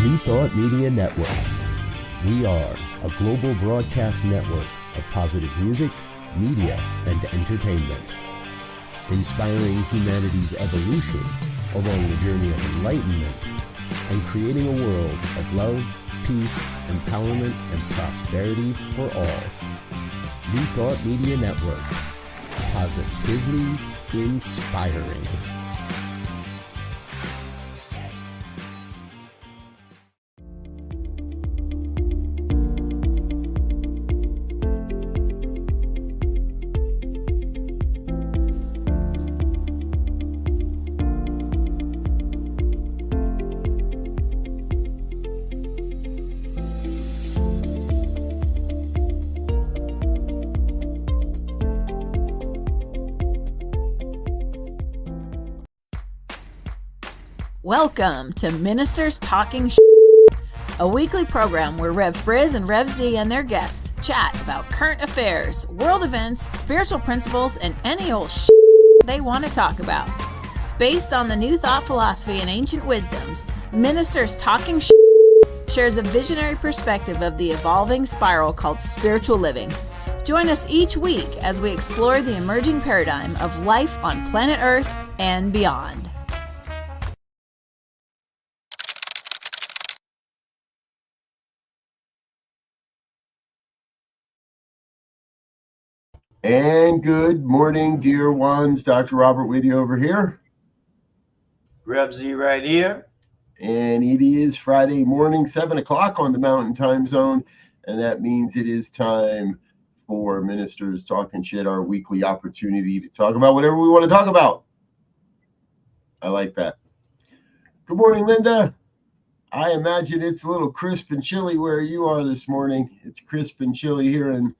Rethought Media Network. We are a global broadcast network of positive music, media, and entertainment, inspiring humanity's evolution along the journey of enlightenment and creating a world of love, peace, empowerment, and prosperity for all. Rethought Media Network. Positively inspiring. Welcome to Ministers Talking a weekly program where Rev Briz and Rev Z and their guests chat about current affairs, world events, spiritual principles, and any old they want to talk about. Based on the new thought philosophy and ancient wisdoms, Ministers Talking shares a visionary perspective of the evolving spiral called spiritual living. Join us each week as we explore the emerging paradigm of life on planet Earth and beyond. And good morning, dear ones. Dr. Robert with you over here. Rev Z right here. And it is Friday morning, 7 o'clock on the Mountain Time Zone. And that means it is time for Ministers Talking Shit, our weekly opportunity to talk about whatever we want to talk about. I like that. Good morning, Linda. I imagine it's a little crisp and chilly where you are this morning. It's crisp and chilly here in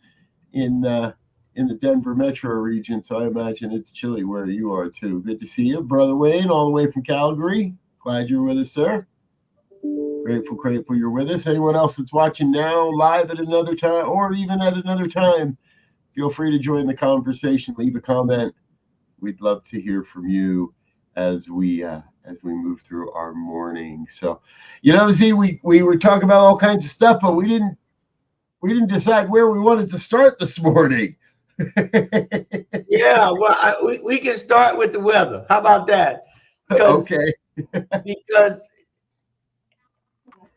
the Denver metro region, so I imagine it's chilly where you are too. Good to see you, Brother Wayne, all the way from Calgary. Glad you're with us, sir. Grateful you're with us. Anyone else that's watching now, live at another time, or even at another time, feel free to join the conversation. Leave a comment. We'd love to hear from you as we move through our morning. So, Z, we were talking about all kinds of stuff, but we didn't decide where we wanted to start this morning. Yeah, well, we can start with the weather. How about that? Okay. Because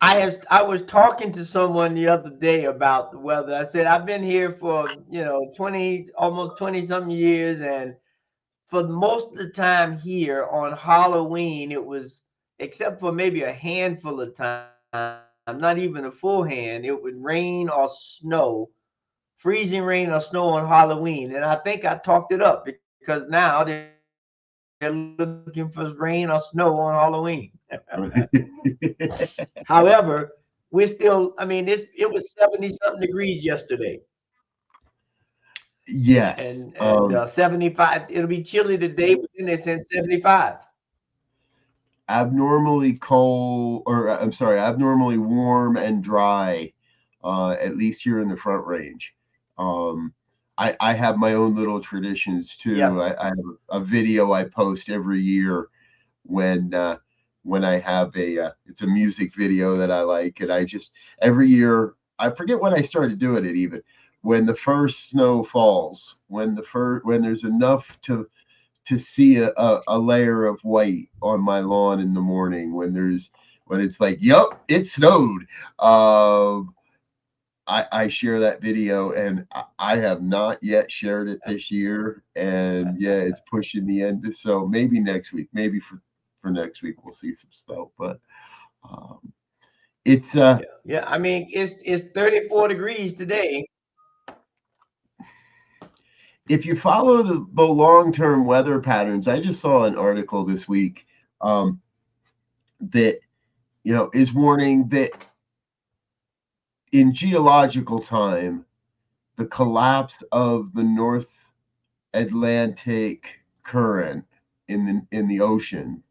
I was talking to someone the other day about the weather. I said I've been here for almost 20 something years, and for most of the time here on Halloween, it was, except for maybe a handful of times, not even a full hand, it would rain or snow. Freezing rain or snow on Halloween, and I think I talked it up because now they're looking for rain or snow on Halloween. However, we're still, it was 70 something degrees yesterday. Yes. And 75, it'll be chilly today, but then it's in 75. Abnormally warm and dry, at least here in the Front Range. I have my own little traditions too. Yeah. I have a video I post every year when I have it's a music video that I like, and every year, I forget when I started doing it, even when the first snow falls, when there's enough to see a layer of white on my lawn in the morning, when it's like, yup, it snowed. I share that video, and I have not yet shared it this year, and yeah, it's pushing the end. So maybe next week, maybe for next week, we'll see some snow. But it's it's 34 degrees today. If you follow the long-term weather patterns, I just saw an article this week that is warning that in geological time, the collapse of the North Atlantic current in the ocean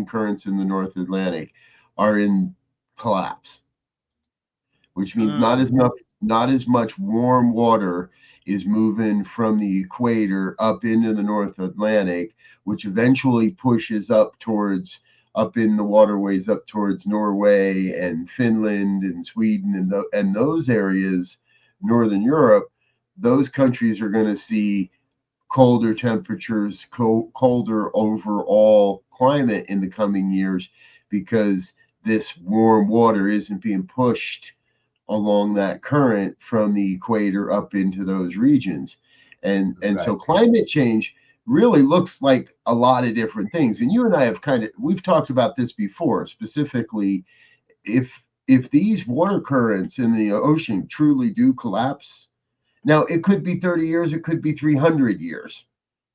currents in the North Atlantic are in collapse, which means not as much warm water is moving from the equator up into the North Atlantic, which eventually pushes up towards up in the waterways up towards Norway and Finland and Sweden and those areas, Northern Europe, those countries are going to see colder temperatures, colder overall climate in the coming years, because this warm water isn't being pushed along that current from the equator up into those regions. And so climate change really looks like a lot of different things. And you and I have we've talked about this before, specifically if these water currents in the ocean truly do collapse. Now, it could be 30 years, it could be 300 years.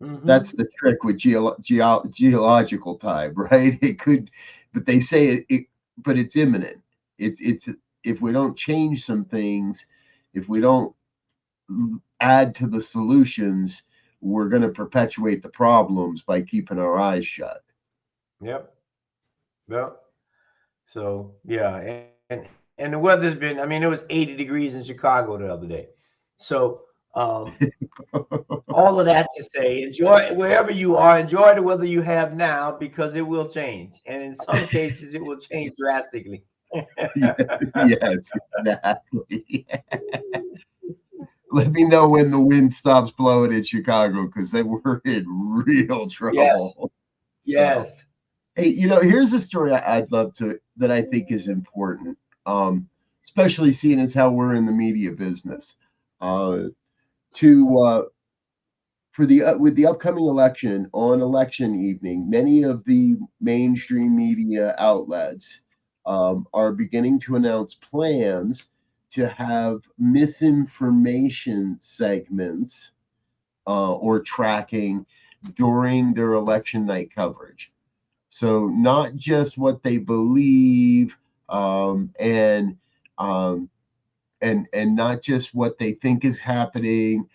Mm-hmm. That's the trick with geological time, right? It could, but they say but it's imminent. It's if we don't change some things, if we don't add to the solutions, we're going to perpetuate the problems by keeping our eyes shut. Yep. So yeah, and the weather's been, I mean, it was 80 degrees in Chicago the other day. So all of that to say, enjoy wherever you are, enjoy the weather you have now, because it will change. And in some cases, it will change drastically. Yes, exactly. Let me know when the wind stops blowing in Chicago, because they were in real trouble. Yes. Hey, here's a story I'd love to, that I think is important, especially seeing as how we're in the media business. With the upcoming election, on election evening, many of the mainstream media outlets are beginning to announce plans to have misinformation segments or tracking during their election night coverage. So not just what they believe, and not just what they think is happening,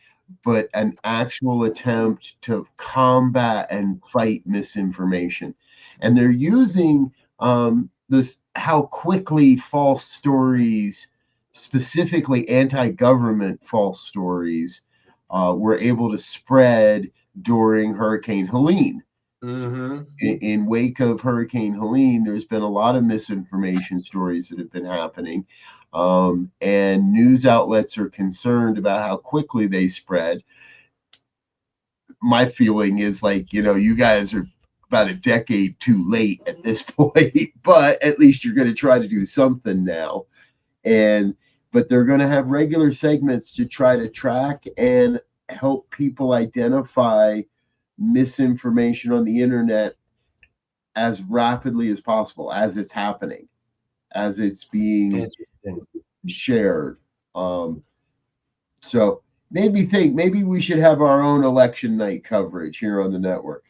but an actual attempt to combat and fight misinformation. And they're using how quickly false stories, specifically anti-government false stories, were able to spread during Hurricane Helene. Mm-hmm. In wake of Hurricane Helene, there's been a lot of misinformation stories that have been happening. And news outlets are concerned about how quickly they spread. My feeling is you guys are about a decade too late at this point, but at least you're going to try to do something now. But they're going to have regular segments to try to track and help people identify misinformation on the internet as rapidly as possible, as it's happening, as it's being shared. So made me think maybe we should have our own election night coverage here on the network.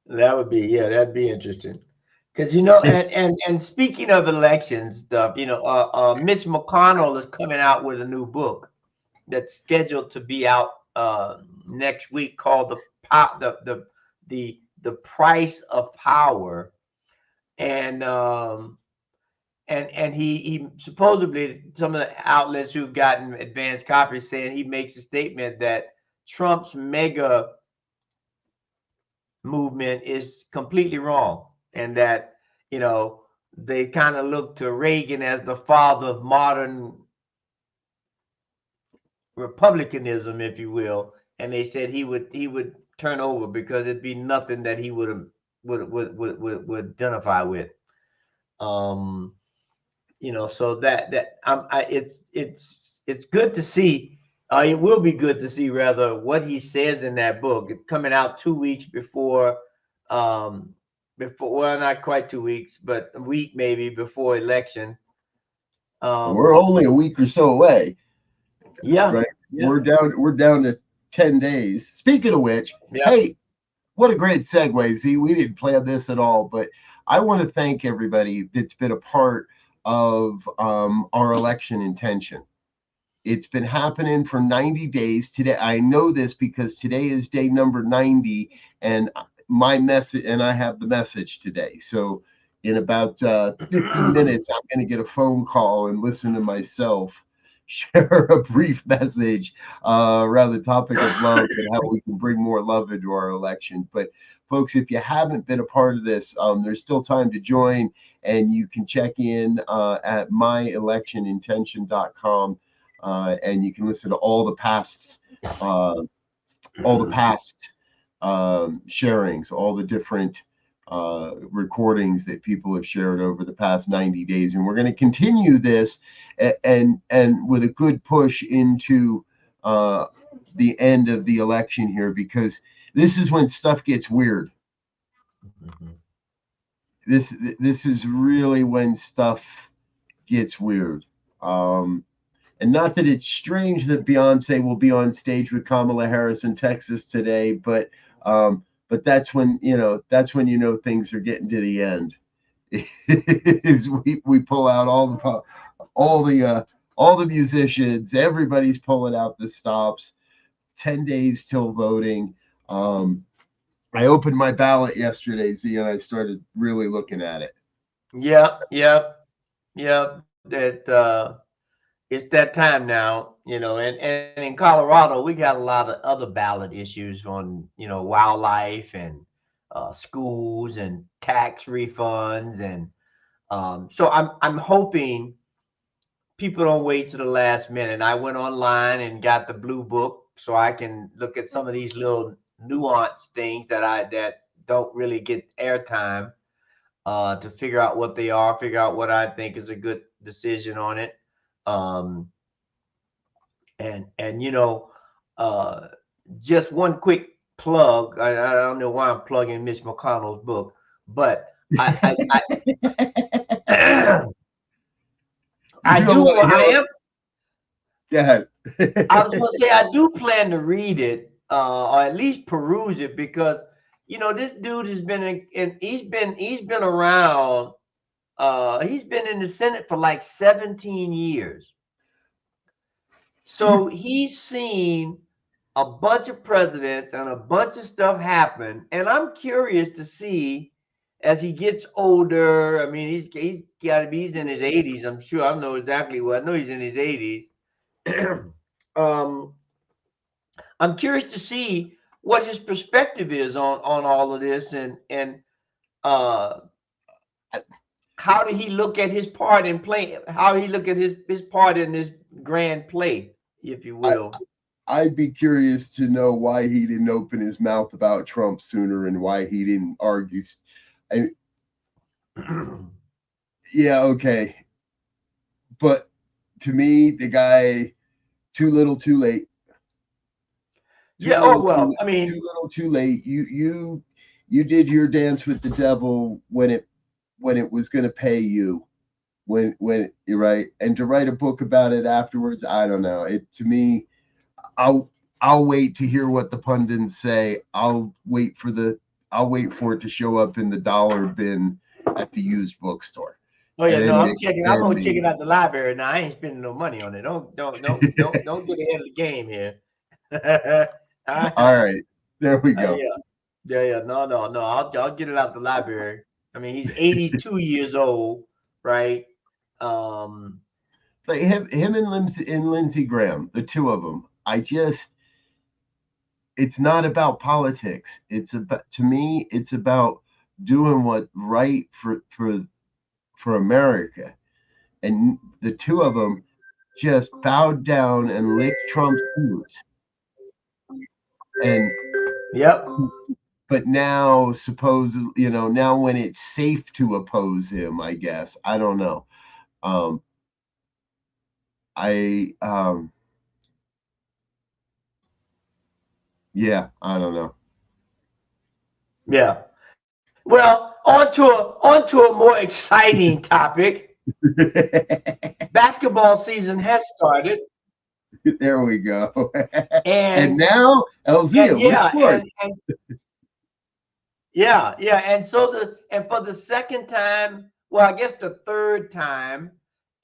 That'd be interesting. Because and speaking of election stuff, Mitch McConnell is coming out with a new book that's scheduled to be out next week, called the Price of Power, and he supposedly, some of the outlets who've gotten advanced copies saying he makes a statement that Trump's mega movement is completely wrong, and that they kind of look to Reagan as the father of modern republicanism, if you will, and they said he would turn over because it'd be nothing that he would identify with. So it's good to see. It will be good to see rather what he says in that book. It's coming out 2 weeks before, well, not quite 2 weeks, but a week maybe before election. We're only a week or so away. Yeah, right. Yeah. We're down to 10 days. Speaking of which, Hey, what a great segue. See, we didn't plan this at all, but I want to thank everybody that's been a part of our election intention. It's been happening for 90 days today. I know this because today is day number 90, and my message, and I have the message today. So in about 15 minutes, I'm going to get a phone call and listen to myself share a brief message around the topic of love and how we can bring more love into our election. But folks, if you haven't been a part of this, there's still time to join, and you can check in at myelectionintention.com, and you can listen to all the past sharings, all the different recordings that people have shared over the past 90 days. And we're going to continue this and with a good push into the end of the election here, because this is when stuff gets weird. This is really when stuff gets weird. And not that it's strange that Beyonce will be on stage with Kamala Harris in Texas today, but that's when things are getting to the end. Is we pull out all the musicians, everybody's pulling out the stops. 10 days till voting. I opened my ballot yesterday, Z, and I started really looking at it. Yeah. That it's that time now, and in Colorado, we got a lot of other ballot issues on, wildlife and schools and tax refunds. And so I'm hoping people don't wait to the last minute. I went online and got the blue book so I can look at some of these little nuanced things that don't really get airtime, to figure out what they are, figure out what I think is a good decision on it. Just one quick plug. I don't know why I'm plugging Mitch McConnell's book, but I do. I am. Go ahead. I was going to say I do plan to read it, or at least peruse it, because this dude has been he's been around. He's been in the Senate for like 17 years. So he's seen a bunch of presidents and a bunch of stuff happen. And I'm curious to see, as he gets older, I mean, he's got to be, he's in his 80s, I'm sure. I don't know exactly what. I know he's in his 80s. I'm curious to see what his perspective is on all of this, and how did he look at his part in play? How he look at his part in this grand play, if you will. I'd be curious to know why he didn't open his mouth about Trump sooner, and why he didn't argue. Yeah, okay. But to me, the guy, too little, too late. Too little, too late. You did your dance with the devil when it was going to pay you. When you're right, and to write a book about it afterwards, I don't know. To me, I'll wait to hear what the pundits say. I'll wait for it to show up in the dollar bin at the used bookstore. Oh yeah, no, I'm gonna check it out the library now. I ain't spending no money on it. Don't get ahead of the game here. All right, there we go. Yeah. No. I'll get it out the library. I mean, he's 82 years old, right? But him and Lindsey Graham, the two of them, it's not about politics. To me, it's about doing what's right for America. And the two of them just bowed down and licked Trump's boots. And yep. But now, supposedly, now when it's safe to oppose him, I guess, I don't know. Yeah, I don't know. Yeah. Well, on to a more exciting topic. Basketball season has started. There we go. And now Elzia with sport. And so for the second time, well, I guess the third time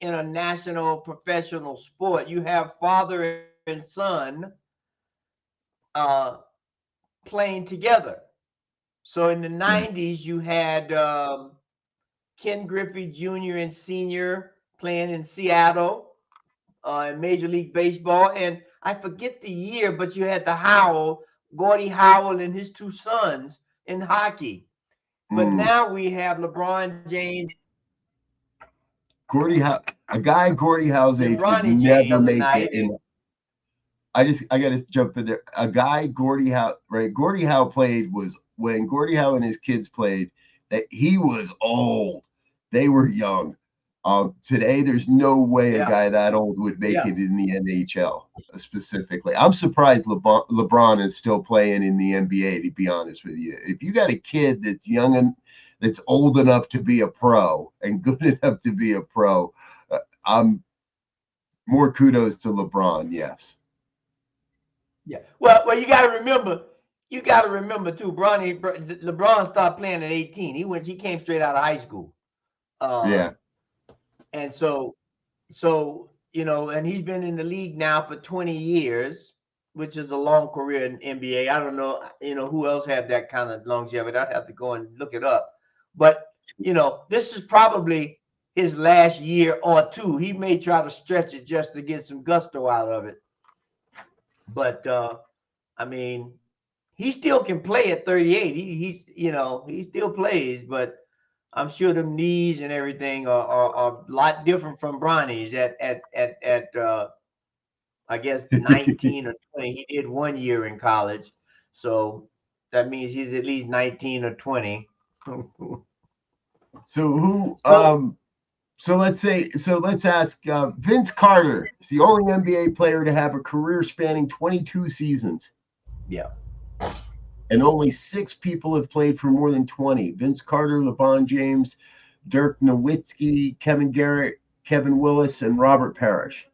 in a national professional sport, you have father and son playing together. So in the 90s, you had Ken Griffey Jr. and Sr. playing in Seattle. in Major League Baseball. And I forget the year, but you had Gordie Howell and his two sons in hockey. But now we have LeBron James. Gordie Howell's age would Bronny never James make tonight. it. I got to jump in there. A guy, Gordie Howe, right? Gordie Howe played when Gordie Howe and his kids played. That he was old. They were young. Today, there's no way a guy that old would make it in the NHL specifically. I'm surprised LeBron is still playing in the NBA, to be honest with you. If you got a kid that's young and that's old enough to be a pro and good enough to be a pro, I'm more kudos to LeBron, yes. Yeah. Well, you got to remember too. LeBron stopped playing at 18. He came straight out of high school. And so and he's been in the league now for 20 years, which is a long career in NBA. I don't know, who else had that kind of longevity. I'd have to go and look it up. But this is probably his last year or two. He may try to stretch it just to get some gusto out of it. But I mean, he still can play at 38. He still plays, but I'm sure the knees and everything are a lot different from Bronny's at I guess 19 or 20. He did 1 year in college, so that means he's at least 19 or 20. So let's ask Vince Carter is the only NBA player to have a career spanning 22 seasons. Yeah. And only 6 people have played for more than 20. Vince Carter, LeBron James, Dirk Nowitzki, Kevin Garrett, Kevin Willis, and Robert Parrish.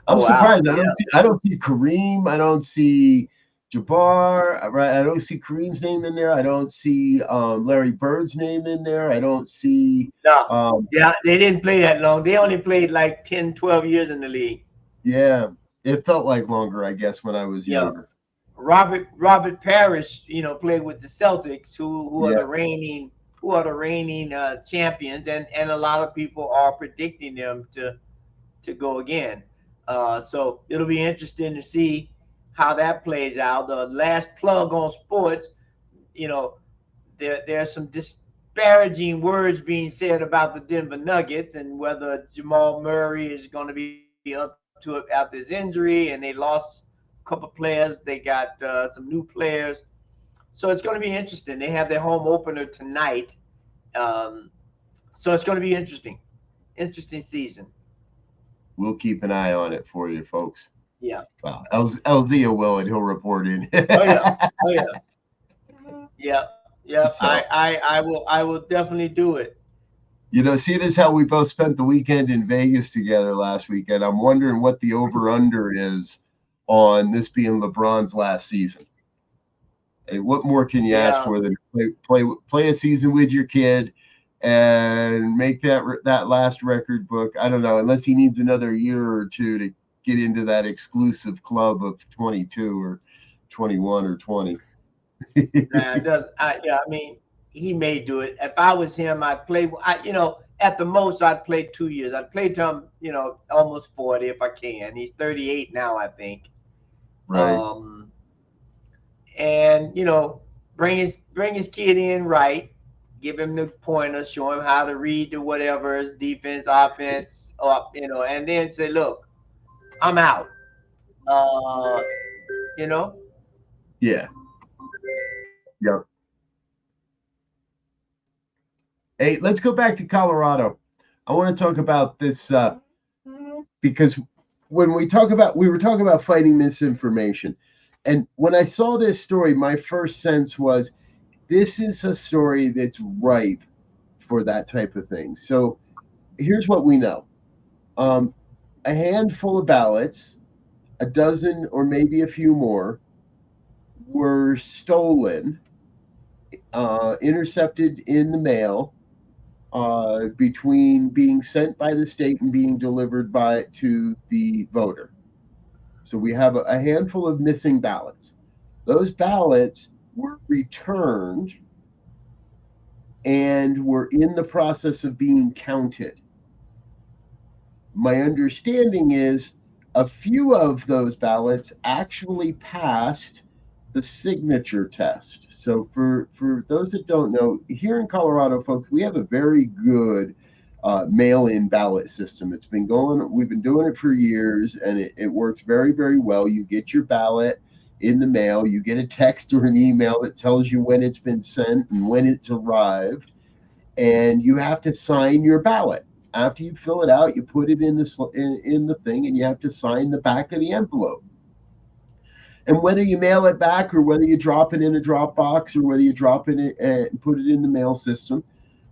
I'm surprised. Wow. I don't see Kareem. I don't see Jabbar. Right? I don't see Kareem's name in there. I don't see Larry Bird's name in there. I don't see. No. They didn't play that long. They only played like 10, 12 years in the league. Yeah, it felt like longer, I guess, when I was younger. Robert Parrish, played with the Celtics, who are the reigning champions, and a lot of people are predicting them to go again. So it'll be interesting to see how that plays out. The last plug on sports, there's some disparaging words being said about the Denver Nuggets and whether Jamal Murray is going to be up to it after his injury, and they lost couple players. They got some new players, so it's going to be interesting. They have their home opener tonight, so it's going to be interesting season. We'll keep an eye on it for you, folks. Yeah. Wow. Elzia will, and he'll report in. Yeah. So, I will definitely do it. Seeing as how we both spent the weekend in Vegas together last weekend, I'm wondering what the over/under is on this being LeBron's last season. Hey, what more can you ask for than play a season with your kid and make that last record book? I don't know, unless he needs another year or two to get into that exclusive club of 22 or 21 or 20. I mean, he may do it. If I was him, I'd play. At the most, I'd play 2 years. I'd play till I'm, almost 40 if I can. He's 38 now, I think. Right. And bring his kid in right, give him the pointers, show him how to read the whatever's defense, offense, and then say, look, I'm out. Yeah. Yep. Hey, let's go back to Colorado. I want to talk about this because when we were talking about fighting misinformation. And when I saw this story, my first sense was this is a story that's ripe for that type of thing. So here's what we know. A handful of ballots, a dozen or maybe a few more, were stolen, intercepted in the mail, between being sent by the state and being delivered to the voter. So we have a handful of missing ballots. Those ballots were returned and were in the process of being counted. my understanding is a few of those ballots actually passed the signature test. So for those that don't know, here in Colorado, folks, we have a very good mail-in ballot system. We've been doing it for years, and it works very, very well. You get your ballot in the mail, you get a text or an email that tells you when it's been sent and when it's arrived, and you have to sign your ballot. After you fill it out, you put it in the thing, and you have to sign the back of the envelope. And whether you mail it back or whether you drop it in a drop box or whether you drop it in and put it in the mail system,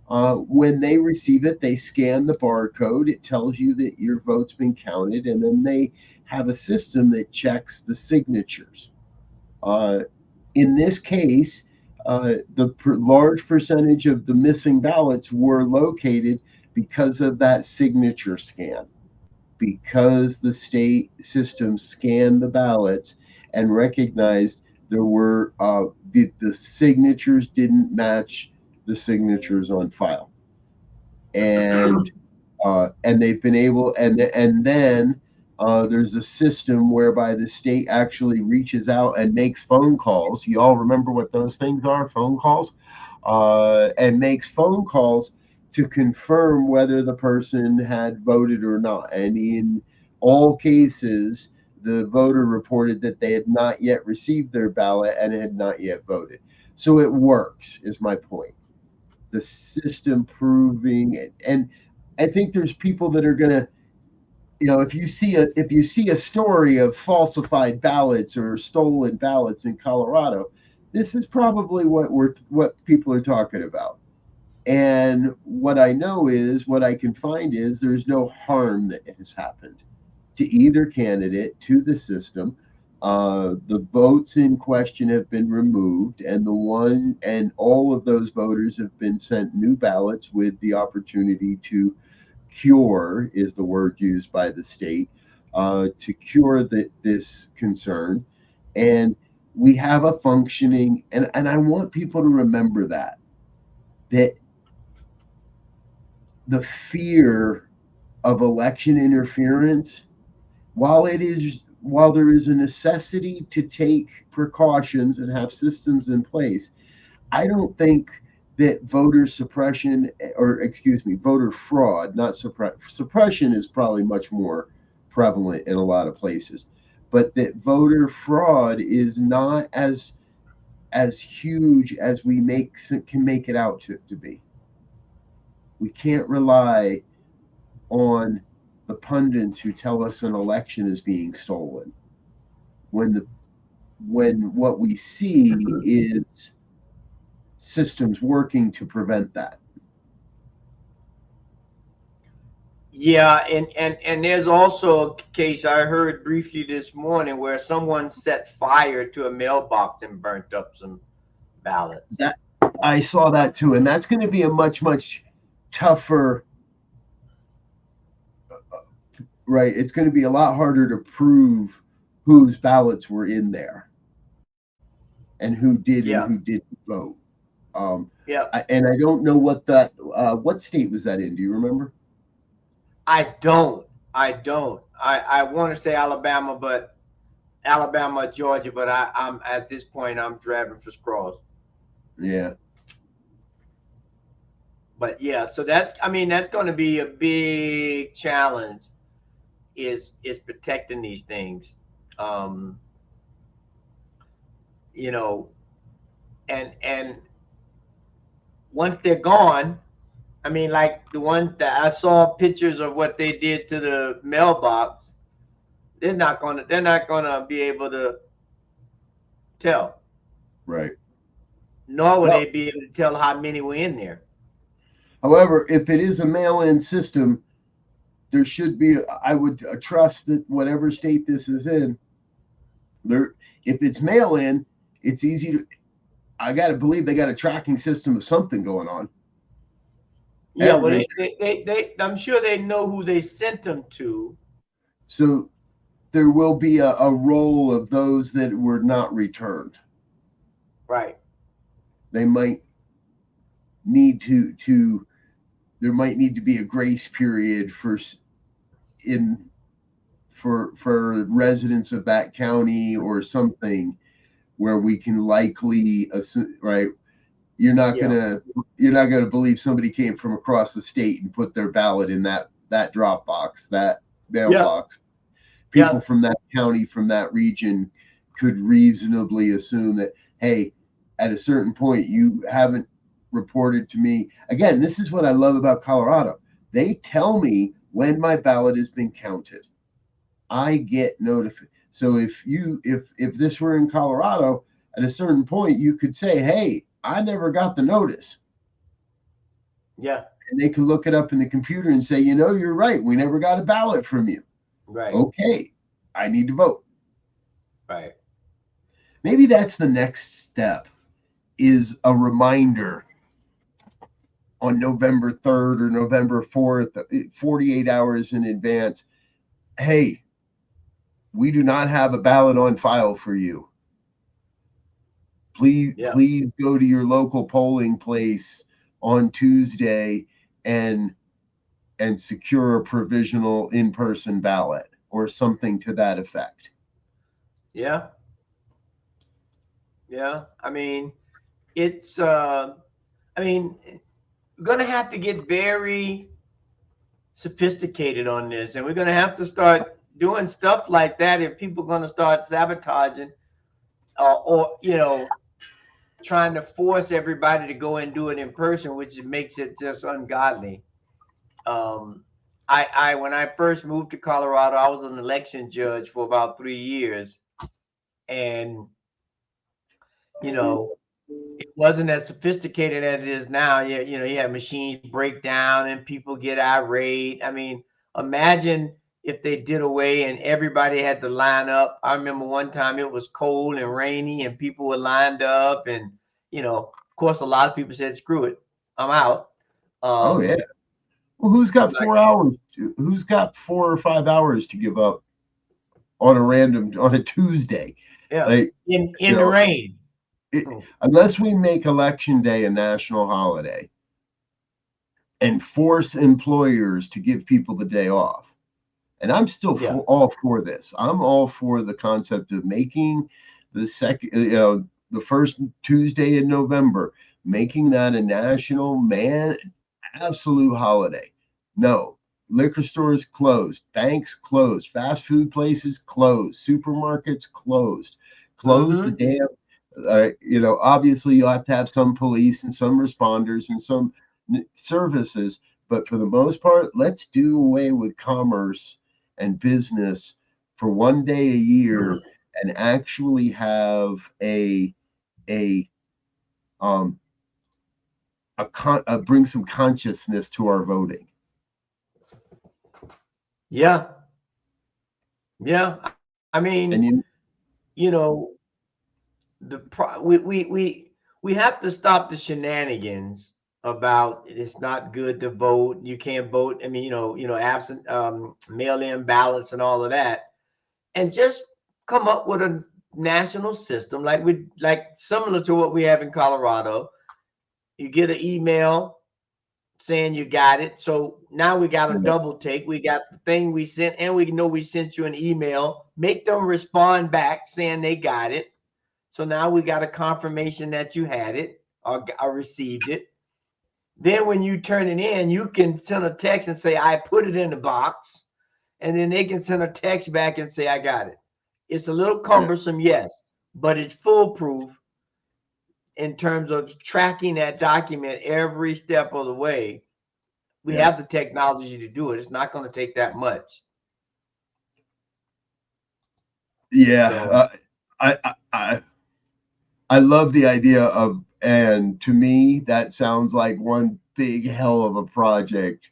when they receive it, they scan the barcode. It tells you that your vote's been counted, and then they have a system that checks the signatures. In this case, large percentage of the missing ballots were located because of that signature scan, because the state system scanned the ballots and recognized there were the signatures didn't match the signatures on file, and they've been able, and then there's a system whereby the state actually reaches out and makes phone calls. You all remember what those things are? Phone calls, and makes phone calls to confirm whether the person had voted or not. And in all cases, the voter reported that they had not yet received their ballot and had not yet voted. So it works, is my point. The system proving it. And I think there's people that are going to, if you see a story of falsified ballots or stolen ballots in Colorado, this is probably what people are talking about. And what I can find is there's no harm that has happened to either candidate, to the system. The votes in question have been removed, and all of those voters have been sent new ballots with the opportunity to cure, is the word used by the state, to cure this concern. And we have a functioning, and I want people to remember that the fear of election interference, while there is a necessity to take precautions and have systems in place, I don't think that voter fraud, not suppression is probably much more prevalent in a lot of places, but that voter fraud is not as huge as we can make it out to be. We can't rely on the pundits who tell us an election is being stolen, when what we see is systems working to prevent that. Yeah, and there's also a case I heard briefly this morning where someone set fire to a mailbox and burnt up some ballots. That I saw that too, and that's going to be a much tougher. Right, it's going to be a lot harder to prove whose ballots were in there and who did and who didn't vote. And I don't know what state was that in? Do you remember? I don't. I want to say Alabama, Georgia, but I'm at this point I'm driving for straws. Yeah. But yeah, so that's going to be a big challenge, is protecting these things. And once they're gone, like the one that I saw pictures of what they did to the mailbox, they're not gonna be able to tell. Right. Nor will they be able to tell how many were in there. However, if it is a mail-in system, there should be, I would trust that whatever state this is in, if it's mail-in, it's easy to, I got to believe they got a tracking system of something going on. Yeah, well, I'm sure they know who they sent them to. So there will be a roll of those that were not returned. Right. They might need there might need to be a grace period for, in for residents of that county or something where we can likely assume, right? You're not gonna believe somebody came from across the state and put their ballot in that drop box, that mailbox. People from that county, from that region, could reasonably assume that, hey, at a certain point, you haven't reported to me. Again, this is what I love about Colorado. They tell me when my ballot has been counted. I get notified. So if this were in Colorado, at a certain point, you could say, hey, I never got the notice. Yeah. And they could look it up in the computer and say, you're right. We never got a ballot from you. Right. Okay. I need to vote. Right. Maybe that's the next step, is a reminder on November 3rd or November 4th, 48 hours in advance. Hey, we do not have a ballot on file for you. Please go to your local polling place on Tuesday and secure a provisional in-person ballot or something to that effect. Yeah. I mean, it's we're going to have to get very sophisticated on this, and we're going to have to start doing stuff like that if people are going to start sabotaging or trying to force everybody to go and do it in person, which makes it just ungodly. When I first moved to Colorado, I was an election judge for about 3 years, and it wasn't as sophisticated as it is now. You have machines break down and people get irate. I mean, imagine if they did away and everybody had to line up. I remember one time it was cold and rainy and people were lined up, and of course a lot of people said, screw it, I'm out. Oh yeah. Well, who's got 4 hours? Who's got 4 or 5 hours to give up on a Tuesday? Yeah, like, in the rain. Unless we make Election Day a national holiday and force employers to give people the day off. And I'm still all for this. I'm all for the concept of making the first Tuesday in November, making that a national absolute holiday. No, liquor stores closed, banks closed, fast food places closed, supermarkets closed. The damn. Obviously you'll have to have some police and some responders and some services, but for the most part, let's do away with commerce and business for one day a year and actually have bring some consciousness to our voting. Yeah. I mean, we have to stop the shenanigans about it's not good to vote, you can't vote. I mean, absent mail-in ballots and all of that, and just come up with a national system like similar to what we have in Colorado. You get an email saying you got it, so now we got a double take. We got the thing we sent, and we know we sent you an email. Make them respond back saying they got it. So now we got a confirmation that you had it or received it. Then when you turn it in, you can send a text and say, I put it in the box. And then they can send a text back and say, I got it. It's a little cumbersome, yes, but it's foolproof in terms of tracking that document every step of the way. We have the technology to do it. It's not going to take that much. Yeah. So. I love the idea of, and to me, that sounds like one big hell of a project,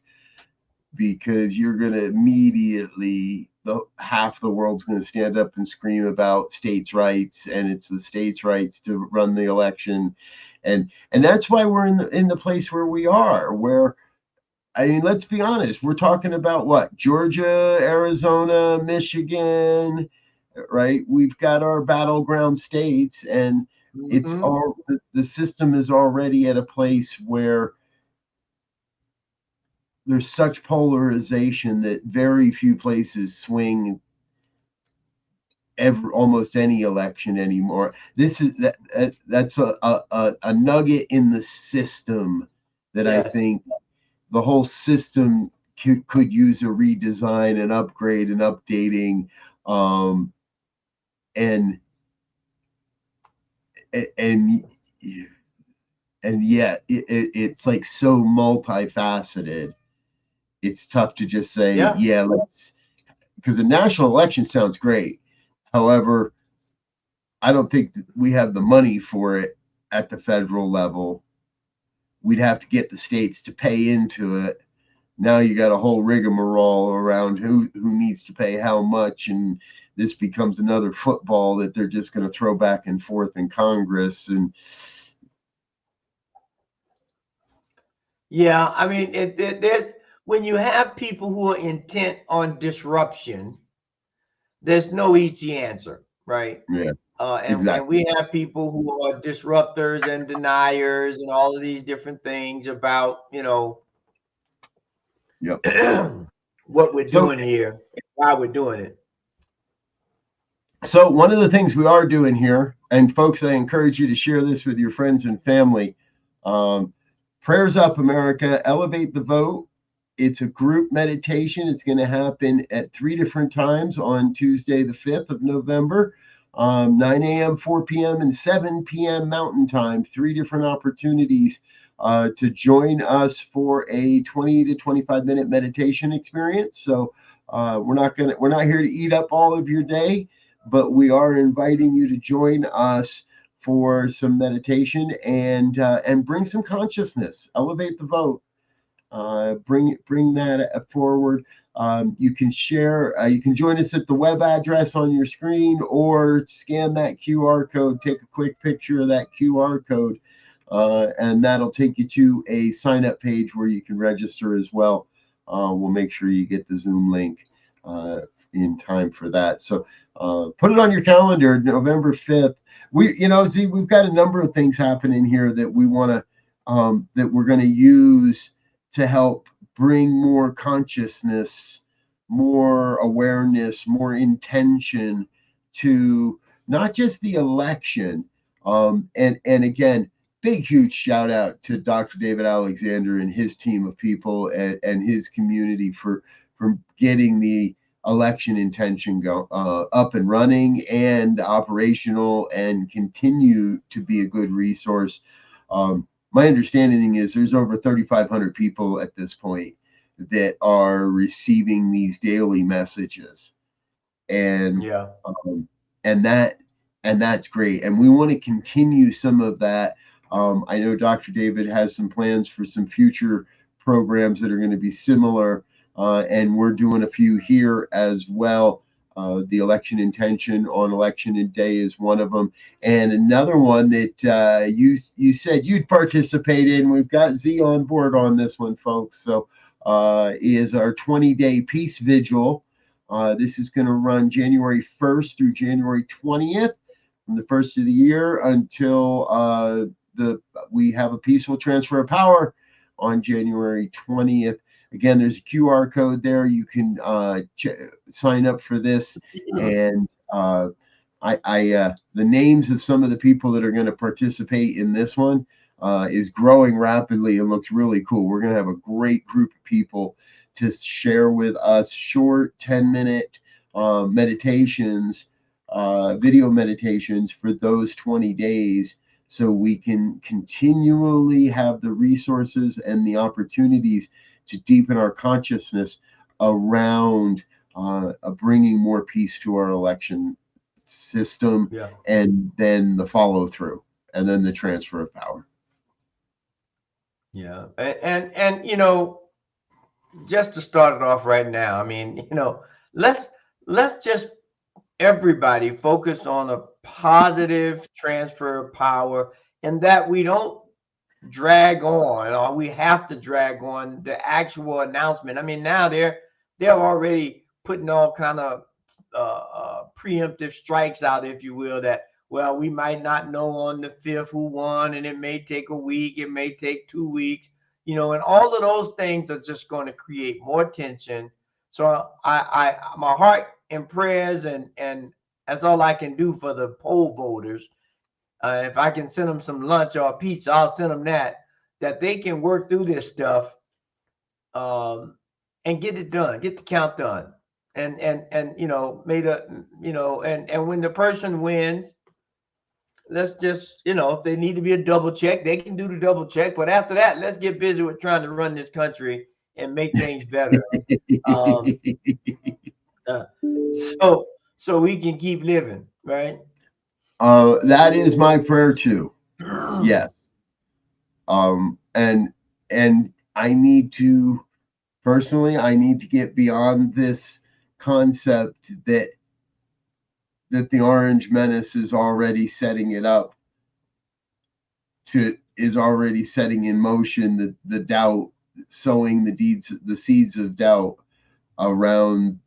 because you're going to immediately, half the world's going to stand up and scream about states' rights, and it's the states' rights to run the election. And that's why we're in the place where we are, where, I mean, let's be honest, we're talking about what? Georgia, Arizona, Michigan, right? We've got our battleground states, and it's all, the system is already at a place where there's such polarization that very few places swing almost any election anymore. That's a nugget in the system that I Yes. think the whole system could use a redesign and upgrade and updating, and yet it's like so multifaceted. It's tough to just say, yeah, let's, because the national election sounds great. However, I don't think we have the money for it at the federal level. We'd have to get the states to pay into it. Now you got a whole rigmarole around who needs to pay how much, and this becomes another football that they're just going to throw back and forth in Congress. And yeah, I mean, there's when you have people who are intent on disruption, there's no easy answer, right? yeah, And exactly. we have people who are disruptors and deniers and all of these different things about, Yep. what we're So, doing here and why we're doing it. So one of the things we are doing here, and folks, I encourage you to share this with your friends and family. Prayers Up America, Elevate the Vote. It's a group meditation. It's going to happen at 3 different times on Tuesday, the 5th of November, 9 a.m., 4 p.m., and 7 p.m. Mountain Time. 3 different opportunities to join us for a 20 to 25-minute meditation experience. So we're not here to eat up all of your day, but we are inviting you to join us for some meditation and bring some consciousness, elevate the vote, bring that forward. You can share, you can join us at the web address on your screen, or scan that QR code, take a quick picture of that QR code, and that'll take you to a sign up page where you can register as well. We'll make sure you get the Zoom link in time for that. So put it on your calendar, November 5th. We've got a number of things happening here that we want to, that we're going to use to help bring more consciousness, more awareness, more intention to not just the election. And again, big, huge shout out to Dr. David Alexander and his team of people and his community for getting the election intention up and running and operational, and continue to be a good resource. My understanding is there's over 3,500 people at this point that are receiving these daily messages, and that's great. And we want to continue some of that. I know Dr. David has some plans for some future programs that are going to be similar. And we're doing a few here as well. The election intention on election day is one of them, and another one that you said you'd participate in. We've got Z on board on this one, folks. So is our 20-day peace vigil. This is going to run January 1st through January 20th, from the first of the year until we have a peaceful transfer of power on January 20th. Again, there's a QR code there. You can sign up for this, and the names of some of the people that are going to participate in this one is growing rapidly and looks really cool. We're going to have a great group of people to share with us short 10-minute meditations, video meditations for those 20 days, so we can continually have the resources and the opportunities to deepen our consciousness around bringing more peace to our election system, and then the follow through, and then the transfer of power. Yeah, and just to start it off right now, I mean, let's just everybody focus on a positive transfer of power, and that we don't drag on, or we have to drag on the actual announcement. I mean, now they're already putting all kind of preemptive strikes out, if you will, that, well, we might not know on the 5th who won, and it may take a week, it may take 2 weeks. and all of those things are just going to create more tension. So my heart and prayers, and that's all I can do for the poll voters. If I can send them some lunch or a pizza, I'll send them that they can work through this stuff, and get it done, get the count done. And may the, and when the person wins, let's just, if they need to be a double check, they can do the double check. But after that, let's get busy with trying to run this country and make things better. So we can keep living, right? That is my prayer too. Yes. And I need to get beyond this concept that the Orange Menace is already setting it up is already setting in motion the doubt, sowing the seeds of doubt around.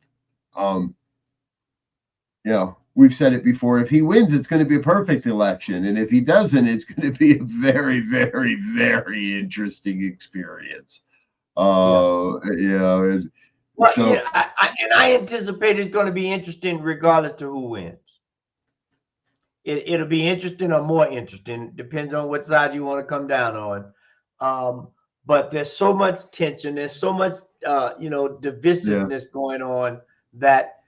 We've said it before. If he wins, it's going to be a perfect election, and if he doesn't, it's going to be a very, very, very interesting experience. I anticipate it's going to be interesting regardless to who wins. It'll be interesting or more interesting, depends on what side you want to come down on. But there's so much tension, there's so much divisiveness going on that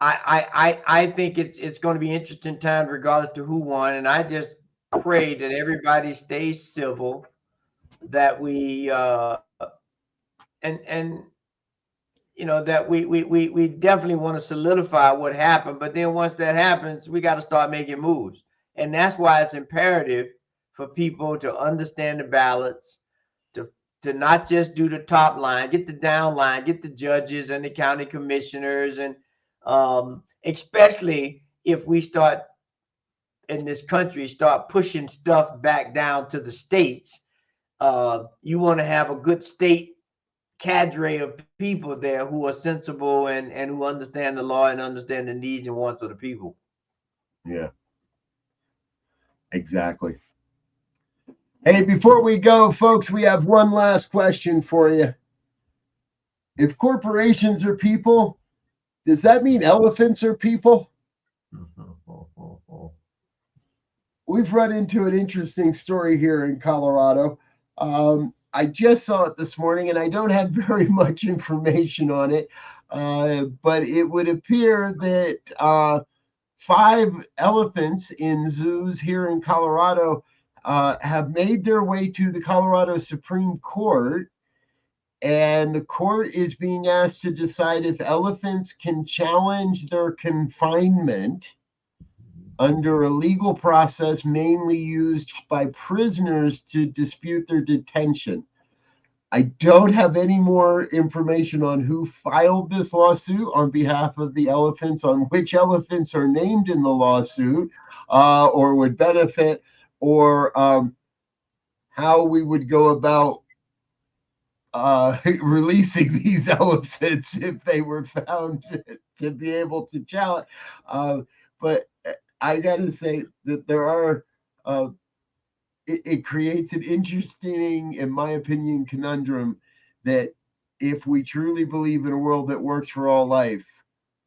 I think it's going to be interesting time regardless to who won, and I just pray that everybody stays civil, that we that we definitely want to solidify what happened. But then once that happens, we got to start making moves, and that's why it's imperative for people to understand the ballots, to not just do the top line, get the down line, get the judges and the county commissioners, and especially if we start in this country, start pushing stuff back down to the states. You want to have a good state cadre of people there who are sensible and who understand the law and understand the needs and wants of the people. Yeah, exactly. Hey, before we go, folks, we have one last question for you. If corporations are people, does that mean elephants are people? We've run into an interesting story here in Colorado. I just saw it this morning, and I don't have very much information on it, but it would appear that 5 elephants in zoos here in Colorado have made their way to the Colorado Supreme Court, and the court is being asked to decide if elephants can challenge their confinement under a legal process mainly used by prisoners to dispute their detention. I don't have any more information on who filed this lawsuit on behalf of the elephants, on which elephants are named in the lawsuit or would benefit, or how we would go about releasing these elephants if they were found to be able to challenge. But I got to say that there are, it creates an interesting, in my opinion, conundrum that if we truly believe in a world that works for all life,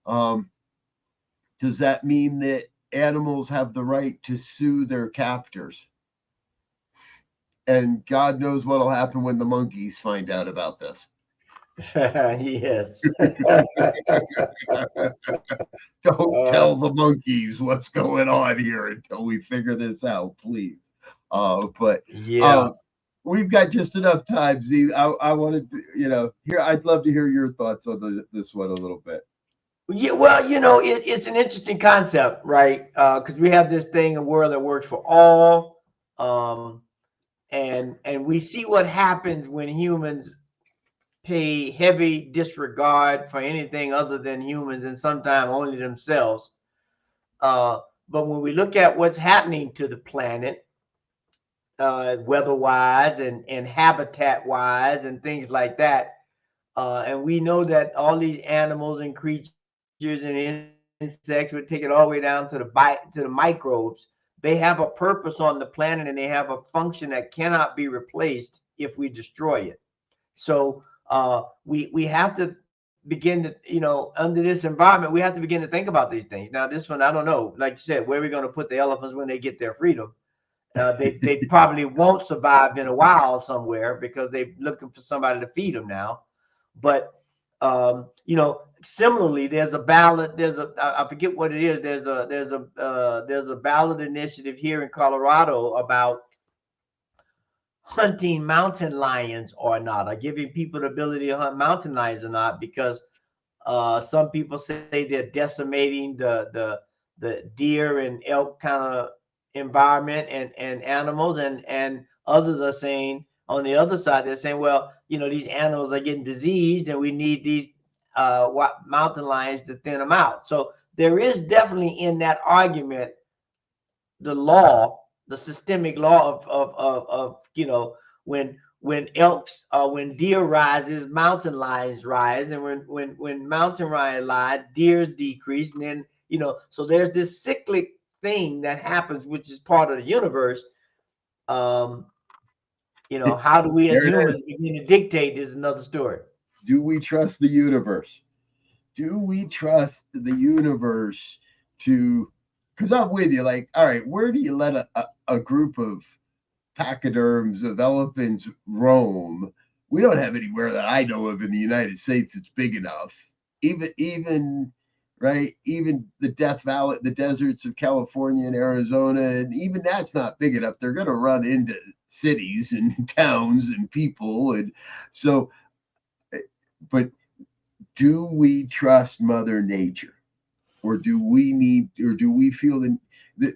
does that mean that animals have the right to sue their captors? And God knows what'll happen when the monkeys find out about this. Yes. Don't tell the monkeys what's going on here until we figure this out, please. But yeah, we've got just enough time, Z. I wanted to, I'd love to hear your thoughts on this one a little bit. Yeah, well, it's an interesting concept, right? Because we have this thing, a world that works for all, and we see what happens when humans pay heavy disregard for anything other than humans, and sometimes only themselves. But when we look at what's happening to the planet, weather-wise and habitat-wise and things like that, and we know that all these animals and creatures and insects would take it all the way down to the microbes. they have a purpose on the planet, and they have a function that cannot be replaced if we destroy it. So we have to begin to, under this environment, we have to begin to think about these things. Now, this one, I don't know, like you said, where are we going to put the elephants when they get their freedom? They probably won't survive in a while somewhere because they're looking for somebody to feed them now. But similarly, there's a ballot. I forget what it is. There's a ballot initiative here in Colorado about hunting mountain lions or not, or giving people the ability to hunt mountain lions or not, because some people say they're decimating the deer and elk kind of environment and animals, and others are saying on the other side, they're saying, well, these animals are getting diseased and we need these mountain lions to thin them out. So there is definitely in that argument the systemic law of when elks when deer rises, mountain lions rise, and when mountain lion rise, deer decrease, and then so there's this cyclic thing that happens, which is part of the universe. How do we as humans begin to dictate is another story. Do we trust the universe? Do we trust the universe to? Because I'm with you. Like, all right, where do you let a group of pachyderms of elephants roam? We don't have anywhere that I know of in the United States that's big enough. Even the Death Valley, the deserts of California and Arizona, and even that's not big enough. They're going to run into cities and towns and people, and so. But do we trust Mother Nature, or do we feel that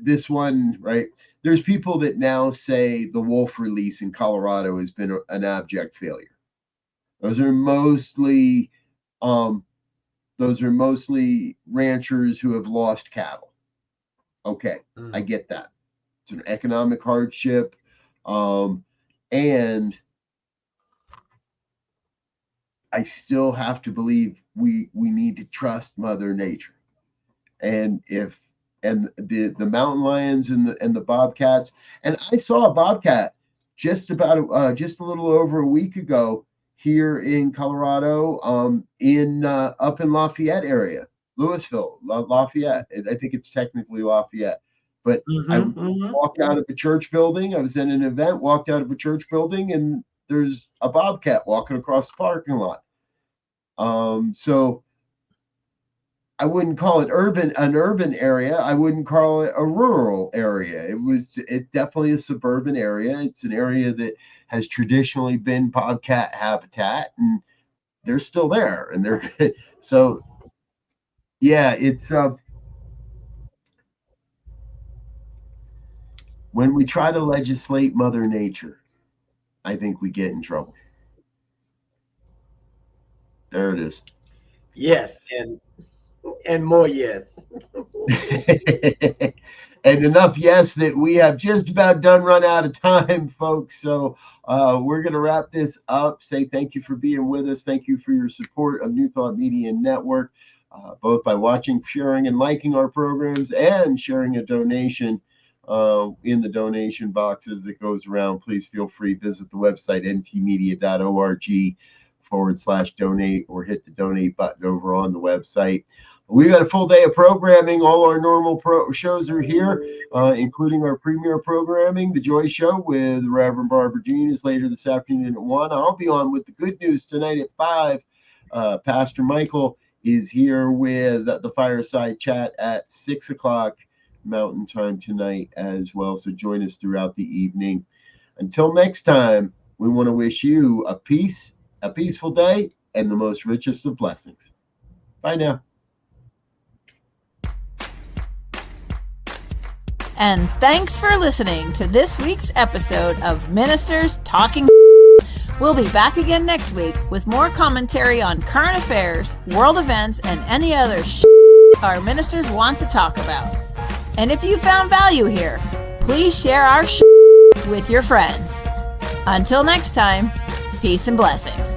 this one, right? There's people that now say the wolf release in Colorado has been an abject failure. Those are mostly ranchers who have lost cattle. Okay, I get that. It's an economic hardship, and I still have to believe we need to trust Mother Nature, and the mountain lions and the bobcats. And I saw a bobcat just a little over a week ago here in Colorado, up in Lafayette area, Louisville, Lafayette. I think it's technically Lafayette, but I walked out of a church building. I was in an event, walked out of a church building, and there's a bobcat walking across the parking lot. So I wouldn't call it an urban area. I wouldn't call it a rural area. It's definitely a suburban area. It's an area that has traditionally been bobcat habitat, and they're still there. And they're so, yeah, it's when we try to legislate Mother Nature, I think we get in trouble. There it is. Yes, and more yes. And enough yes that we have just about run out of time, folks. So we're going to wrap this up. Say thank you for being with us. Thank you for your support of New Thought Media Network, both by watching, sharing, and liking our programs, and sharing a donation in the donation boxes that goes around. Please feel free. Visit the website ntmedia.org/donate, or hit the donate button over on the website. We got a full day of programming. All our normal shows are here, including our premier programming. The Joy Show with Reverend Barbara Jean is later this afternoon at 1. I'll be on with the good news tonight at 5. Pastor Michael is here with the fireside chat at 6 o'clock Mountain Time tonight as well. So join us throughout the evening. Until next time, we want to wish you a peaceful day, and the most richest of blessings. Bye now. And thanks for listening to this week's episode of Ministers Talking. We'll be back again next week with more commentary on current affairs, world events, and any other our ministers want to talk about. And if you found value here, please share our with your friends. Until next time, peace and blessings.